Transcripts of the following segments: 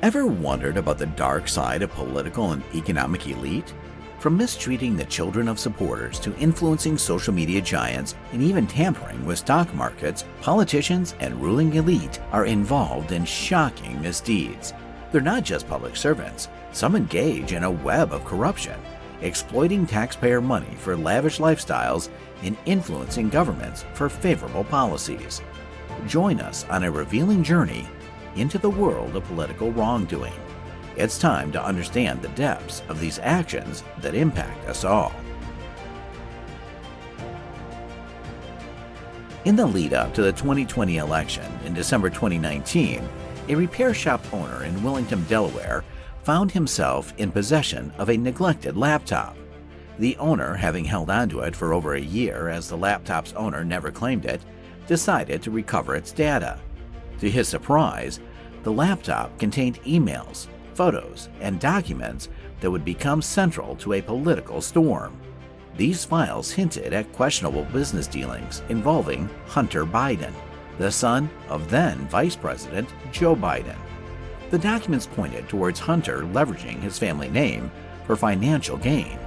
Ever wondered about the dark side of political and economic elite? From mistreating the children of supporters to influencing social media giants and even tampering with stock markets, politicians and ruling elite are involved in shocking misdeeds. They're not just public servants. Some engage in a web of corruption, exploiting taxpayer money for lavish lifestyles and influencing governments for favorable policies. Join us on a revealing journey into the world of political wrongdoing. It's time to understand the depths of these actions that impact us all. In the lead-up to the 2020 election in December 2019, a repair shop owner in Wilmington, Delaware, found himself in possession of a neglected laptop. The owner, having held onto it for over a year as the laptop's owner never claimed it, decided to recover its data. To his surprise, the laptop contained emails, photos, and documents that would become central to a political storm. These files hinted at questionable business dealings involving Hunter Biden, the son of then Vice President Joe Biden. The documents pointed towards Hunter leveraging his family name for financial gain,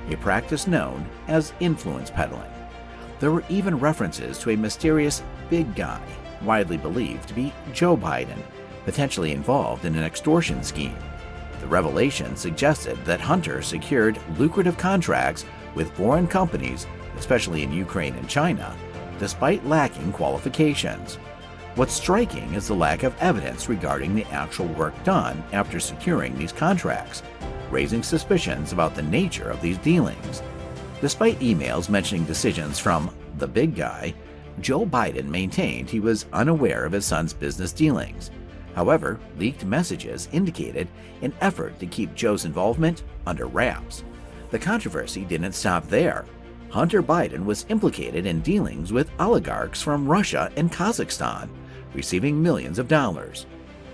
a practice known as influence peddling. There were even references to a mysterious big guy, widely believed to be Joe Biden, potentially involved in an extortion scheme. The revelation suggested that Hunter secured lucrative contracts with foreign companies, especially in Ukraine and China, despite lacking qualifications. What's striking is the lack of evidence regarding the actual work done after securing these contracts, raising suspicions about the nature of these dealings. Despite emails mentioning decisions from the big guy, Joe Biden maintained he was unaware of his son's business dealings. However, leaked messages indicated an effort to keep Joe's involvement under wraps. The controversy didn't stop there. Hunter Biden was implicated in dealings with oligarchs from Russia and Kazakhstan, receiving millions of dollars.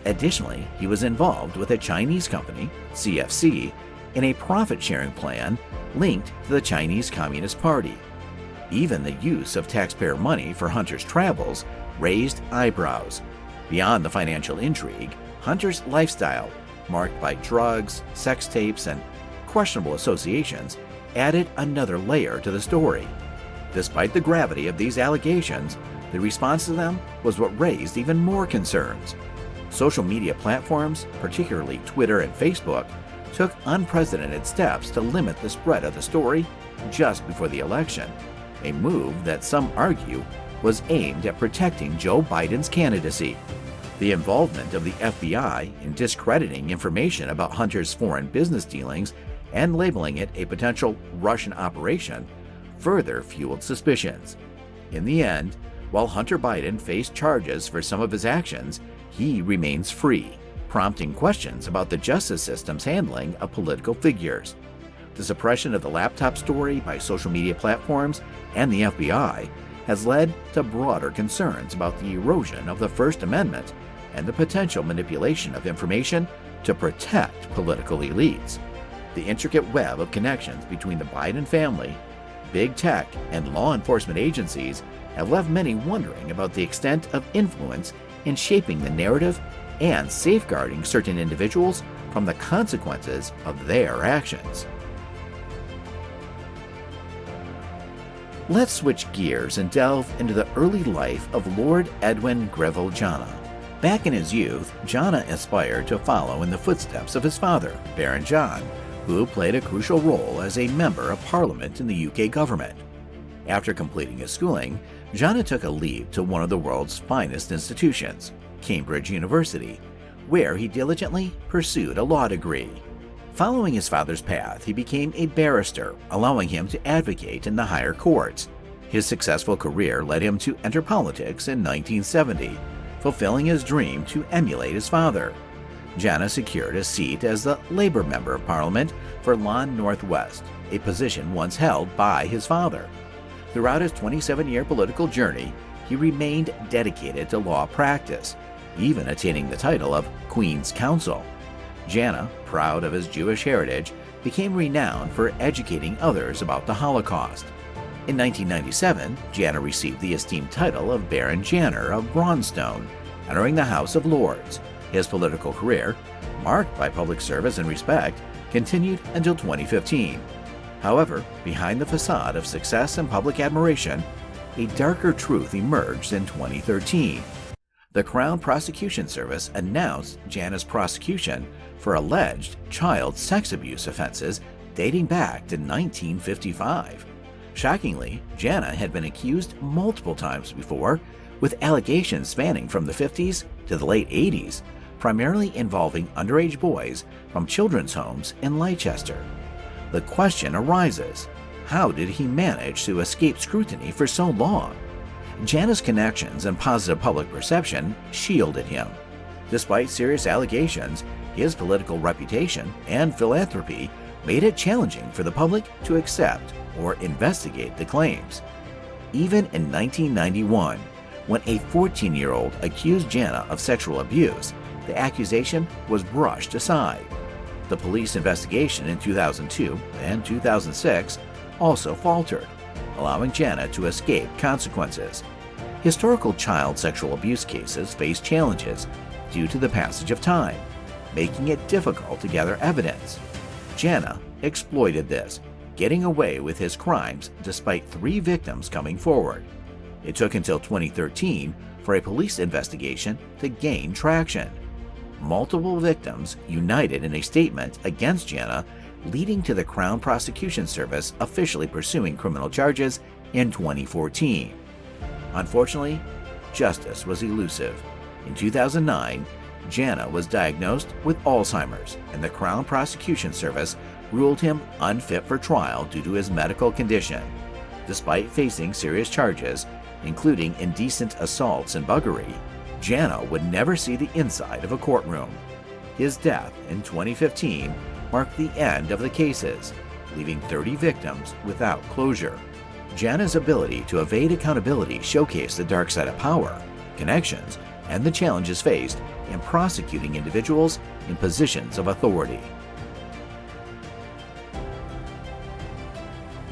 Additionally, he was involved with a Chinese company, CFC, in a profit-sharing plan linked to the Chinese Communist Party. Even the use of taxpayer money for Hunter's travels raised eyebrows. Beyond the financial intrigue, Hunter's lifestyle, marked by drugs, sex tapes, and questionable associations, added another layer to the story. Despite the gravity of these allegations, the response to them was what raised even more concerns. Social media platforms, particularly Twitter and Facebook, took unprecedented steps to limit the spread of the story just before the election, a move that some argue was aimed at protecting Joe Biden's candidacy. The involvement of the FBI in discrediting information about Hunter's foreign business dealings and labeling it a potential Russian operation further fueled suspicions. In the end, while Hunter Biden faced charges for some of his actions, he remains free, prompting questions about the justice system's handling of political figures. The suppression of the laptop story by social media platforms and the FBI has led to broader concerns about the erosion of the First Amendment and the potential manipulation of information to protect political elites. The intricate web of connections between the Biden family, big tech, and law enforcement agencies have left many wondering about the extent of influence in shaping the narrative and safeguarding certain individuals from the consequences of their actions. Let's switch gears and delve into the early life of Lord Edwin Greville Janna. Back in his youth, Janna aspired to follow in the footsteps of his father, Baron John, who played a crucial role as a member of Parliament in the UK government. After completing his schooling, Janna took a leap to one of the world's finest institutions, Cambridge University, where he diligently pursued a law degree. Following his father's path, he became a barrister, allowing him to advocate in the higher courts. His successful career led him to enter politics in 1970, fulfilling his dream to emulate his father. Janna secured a seat as the Labour Member of Parliament for Lawn Northwest, a position once held by his father. Throughout his 27-year political journey, he remained dedicated to law practice, even attaining the title of Queen's Counsel. Janna, proud of his Jewish heritage, became renowned for educating others about the Holocaust. In 1997, Janna received the esteemed title of Baron Janner of Braunstone, entering the House of Lords. His political career, marked by public service and respect, continued until 2015. However, behind the facade of success and public admiration, a darker truth emerged in 2013. The Crown Prosecution Service announced Janna's prosecution for alleged child sex abuse offenses dating back to 1955. Shockingly, Janna had been accused multiple times before, with allegations spanning from the 50s to the late 80s, primarily involving underage boys from children's homes in Leicester. The question arises, how did he manage to escape scrutiny for so long? Janna's connections and positive public perception shielded him. Despite serious allegations, his political reputation and philanthropy made it challenging for the public to accept or investigate the claims. Even in 1991, when a 14-year-old accused Janna of sexual abuse, the accusation was brushed aside. The police investigation in 2002 and 2006 also faltered, allowing Janna to escape consequences. Historical child sexual abuse cases face challenges due to the passage of time, making it difficult to gather evidence. Janna exploited this, getting away with his crimes despite 3 victims coming forward. It took until 2013 for a police investigation to gain traction. Multiple victims united in a statement against Janna, leading to the Crown Prosecution Service officially pursuing criminal charges in 2014. Unfortunately, justice was elusive. In 2009, Janna was diagnosed with Alzheimer's, and the Crown Prosecution Service ruled him unfit for trial due to his medical condition. Despite facing serious charges, including indecent assaults and buggery, Janna would never see the inside of a courtroom. His death in 2015 marked the end of the cases, leaving 30 victims without closure. Janna's ability to evade accountability showcased the dark side of power, connections, and the challenges faced in prosecuting individuals in positions of authority.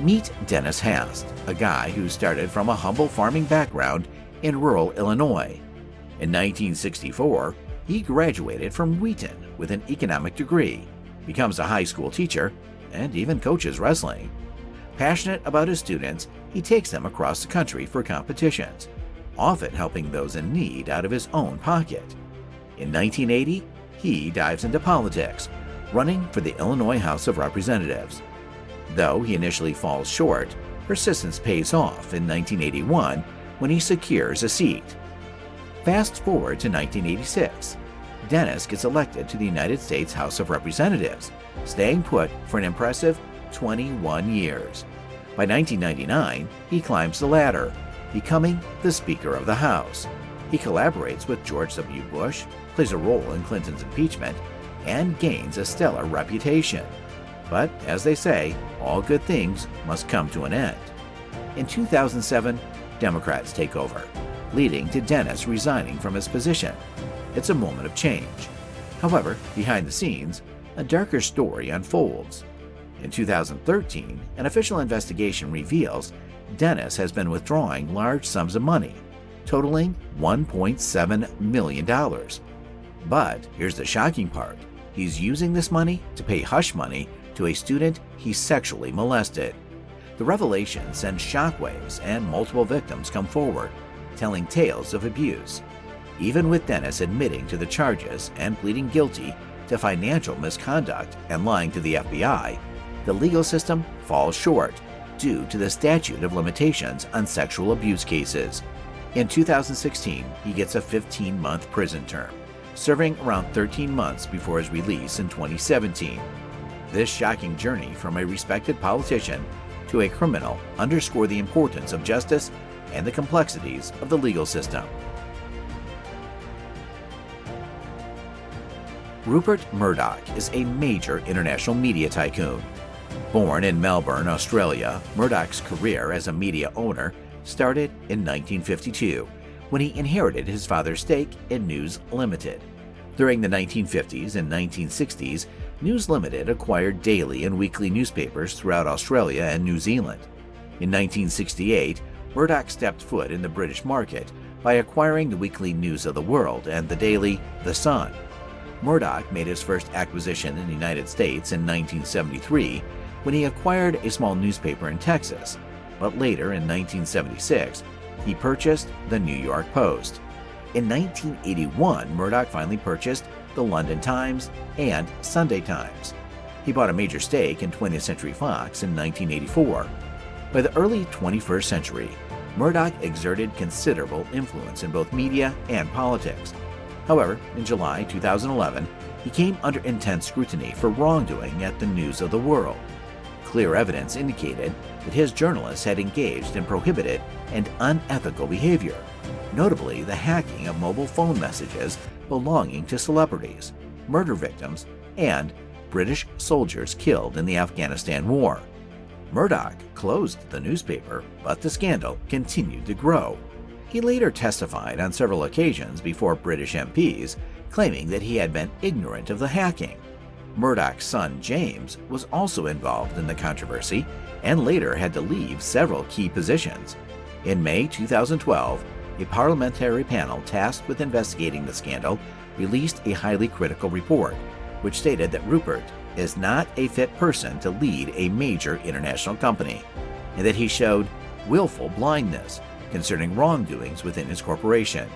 Meet Dennis Hast, a guy who started from a humble farming background in rural Illinois. In 1964, he graduated from Wheaton with an economic degree, becomes a high school teacher, and even coaches wrestling. Passionate about his students, he takes them across the country for competitions, often helping those in need out of his own pocket. In 1980, he dives into politics, running for the Illinois House of Representatives. Though he initially falls short, persistence pays off in 1981 when he secures a seat. Fast forward to 1986. Dennis gets elected to the United States House of Representatives, staying put for an impressive 21 years. By 1999, he climbs the ladder, becoming the Speaker of the House. He collaborates with George W. Bush, plays a role in Clinton's impeachment, and gains a stellar reputation. But, as they say, all good things must come to an end. In 2007, Democrats take over, leading to Dennis resigning from his position. It's a moment of change. However, behind the scenes, a darker story unfolds. In 2013, an official investigation reveals Dennis has been withdrawing large sums of money, totaling $1.7 million. But here's the shocking part. He's using this money to pay hush money to a student he sexually molested. The revelation sends shockwaves, and multiple victims come forward, telling tales of abuse. Even with Dennis admitting to the charges and pleading guilty to financial misconduct and lying to the FBI, the legal system falls short due to the statute of limitations on sexual abuse cases. In 2016, he gets a 15-month prison term, serving around 13 months before his release in 2017. This shocking journey from a respected politician to a criminal underscore the importance of justice and the complexities of the legal system. Rupert Murdoch is a major international media tycoon. Born in Melbourne, Australia, Murdoch's career as a media owner started in 1952 when he inherited his father's stake in News Limited. During the 1950s and 1960s, News Limited acquired daily and weekly newspapers throughout Australia and New Zealand. In 1968, Murdoch stepped foot in the British market by acquiring the weekly News of the World and the daily The Sun. Murdoch made his first acquisition in the United States in 1973 when he acquired a small newspaper in Texas, but later in 1976, he purchased the New York Post. In 1981, Murdoch finally purchased the London Times and Sunday Times. He bought a major stake in 20th Century Fox in 1984. By the early 21st century, Murdoch exerted considerable influence in both media and politics. However, in July 2011, he came under intense scrutiny for wrongdoing at the News of the World. Clear evidence indicated that his journalists had engaged in prohibited and unethical behavior, notably the hacking of mobile phone messages belonging to celebrities, murder victims, and British soldiers killed in the Afghanistan War. Murdoch closed the newspaper, but the scandal continued to grow. He later testified on several occasions before British MPs, claiming that he had been ignorant of the hacking. Murdoch's son James was also involved in the controversy and later had to leave several key positions. In May 2012, a parliamentary panel tasked with investigating the scandal released a highly critical report, which stated that Rupert is not a fit person to lead a major international company, and that he showed willful blindness concerning wrongdoings within his corporation.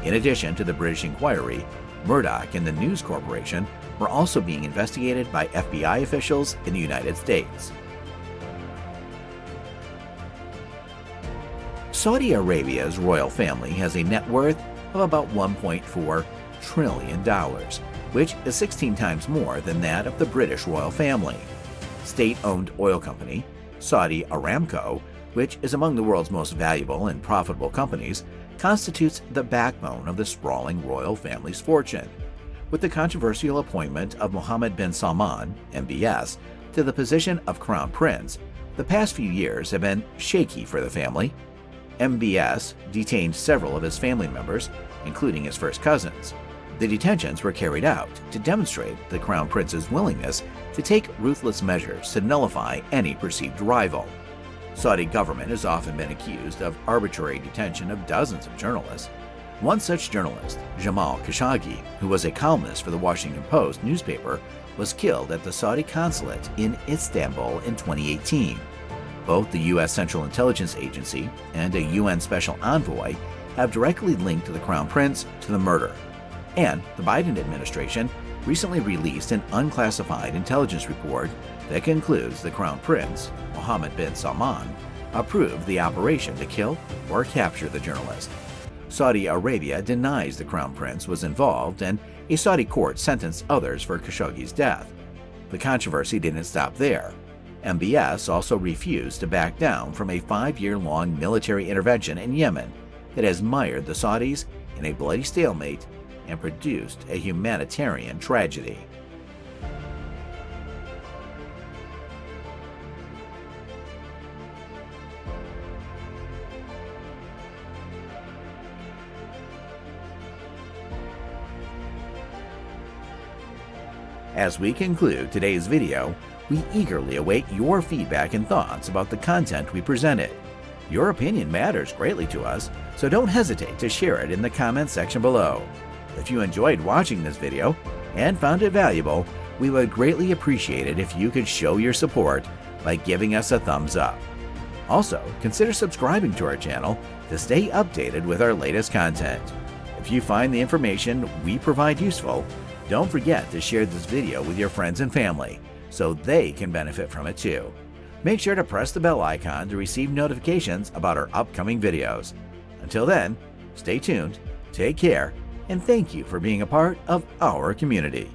In addition to the British inquiry, Murdoch and the News Corporation were also being investigated by FBI officials in the United States. Saudi Arabia's royal family has a net worth of about $1.4 trillion, which is 16 times more than that of the British royal family. State-owned oil company, Saudi Aramco, which is among the world's most valuable and profitable companies, constitutes the backbone of the sprawling royal family's fortune. With the controversial appointment of Mohammed bin Salman, MBS, to the position of Crown Prince, the past few years have been shaky for the family. MBS detained several of his family members, including his first cousins. The detentions were carried out to demonstrate the Crown Prince's willingness to take ruthless measures to nullify any perceived rival. Saudi government has often been accused of arbitrary detention of dozens of journalists. One such journalist, Jamal Khashoggi, who was a columnist for the Washington Post newspaper, was killed at the Saudi consulate in Istanbul in 2018. Both the U.S. Central Intelligence Agency and a UN Special Envoy have directly linked the Crown Prince to the murder. And the Biden administration recently released an unclassified intelligence report that concludes the Crown Prince, Mohammed bin Salman, approved the operation to kill or capture the journalist. Saudi Arabia denies the Crown Prince was involved, and a Saudi court sentenced others for Khashoggi's death. The controversy didn't stop there. MBS also refused to back down from a 5-year-long military intervention in Yemen that has mired the Saudis in a bloody stalemate and produced a humanitarian tragedy. As we conclude today's video, we eagerly await your feedback and thoughts about the content we presented. Your opinion matters greatly to us, so don't hesitate to share it in the comments section below. If you enjoyed watching this video and found it valuable, we would greatly appreciate it if you could show your support by giving us a thumbs up. Also, consider subscribing to our channel to stay updated with our latest content. If you find the information we provide useful, don't forget to share this video with your friends and family so they can benefit from it too. Make sure to press the bell icon to receive notifications about our upcoming videos. Until then, stay tuned, take care, and thank you for being a part of our community.